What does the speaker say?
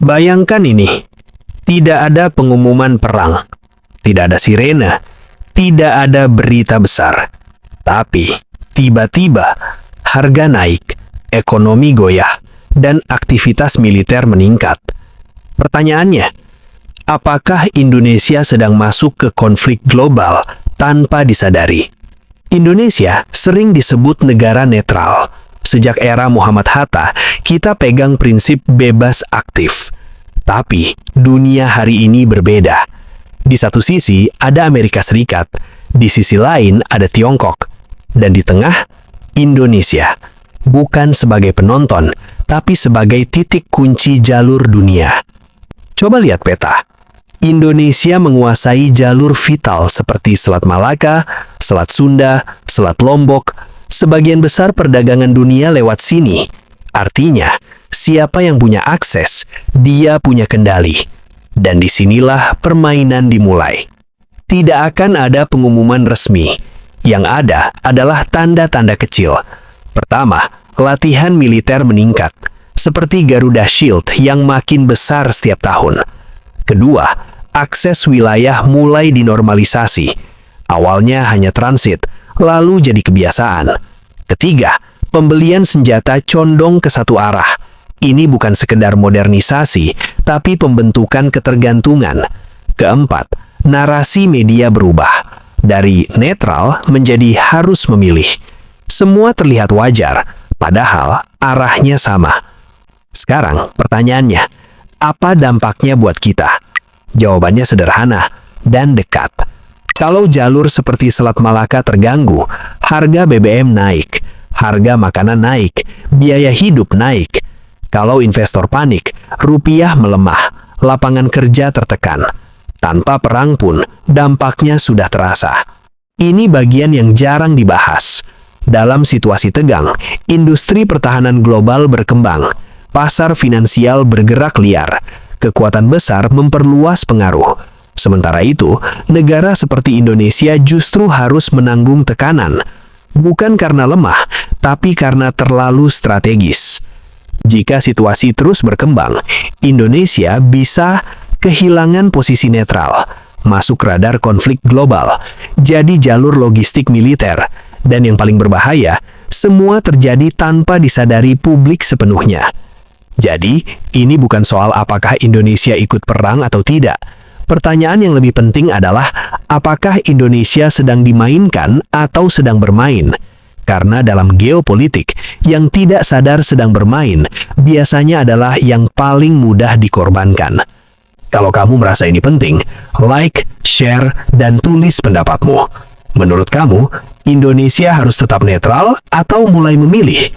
Bayangkan ini, tidak ada pengumuman perang, tidak ada sirene, tidak ada berita besar. Tapi, tiba-tiba, harga naik, ekonomi goyah, dan aktivitas militer meningkat. Pertanyaannya, apakah Indonesia sedang masuk ke konflik global tanpa disadari? Indonesia sering disebut negara netral. Sejak era Muhammad Hatta, kita pegang prinsip bebas aktif. Tapi, dunia hari ini berbeda. Di satu sisi ada Amerika Serikat, di sisi lain ada Tiongkok, dan di tengah, Indonesia. Bukan sebagai penonton, tapi sebagai titik kunci jalur dunia. Coba lihat peta. Indonesia menguasai jalur vital seperti Selat Malaka, Selat Sunda, Selat Lombok. Sebagian besar perdagangan dunia lewat sini. Artinya, siapa yang punya akses, dia punya kendali. Dan disinilah permainan dimulai. Tidak akan ada pengumuman resmi. Yang ada adalah tanda-tanda kecil. Pertama, latihan militer meningkat, seperti Garuda Shield yang makin besar setiap tahun. Kedua, akses wilayah mulai dinormalisasi. Awalnya hanya transit, lalu jadi kebiasaan. Ketiga, pembelian senjata condong ke satu arah. Ini bukan sekedar modernisasi, tapi pembentukan ketergantungan. Keempat, narasi media berubah. Dari netral menjadi harus memilih. Semua terlihat wajar, padahal arahnya sama. Sekarang pertanyaannya, apa dampaknya buat kita? Jawabannya sederhana dan dekat. Kalau jalur seperti Selat Malaka terganggu, harga BBM naik, harga makanan naik, biaya hidup naik. Kalau investor panik, rupiah melemah, lapangan kerja tertekan. Tanpa perang pun, dampaknya sudah terasa. Ini bagian yang jarang dibahas. Dalam situasi tegang, industri pertahanan global berkembang, pasar finansial bergerak liar, kekuatan besar memperluas pengaruh. Sementara itu, negara seperti Indonesia justru harus menanggung tekanan, bukan karena lemah, tapi karena terlalu strategis. Jika situasi terus berkembang, Indonesia bisa kehilangan posisi netral, masuk radar konflik global, jadi jalur logistik militer, dan yang paling berbahaya, semua terjadi tanpa disadari publik sepenuhnya. Jadi, ini bukan soal apakah Indonesia ikut perang atau tidak. Pertanyaan yang lebih penting adalah, apakah Indonesia sedang dimainkan atau sedang bermain? Karena dalam geopolitik, yang tidak sadar sedang bermain, biasanya adalah yang paling mudah dikorbankan. Kalau kamu merasa ini penting, like, share, dan tulis pendapatmu. Menurut kamu, Indonesia harus tetap netral atau mulai memilih?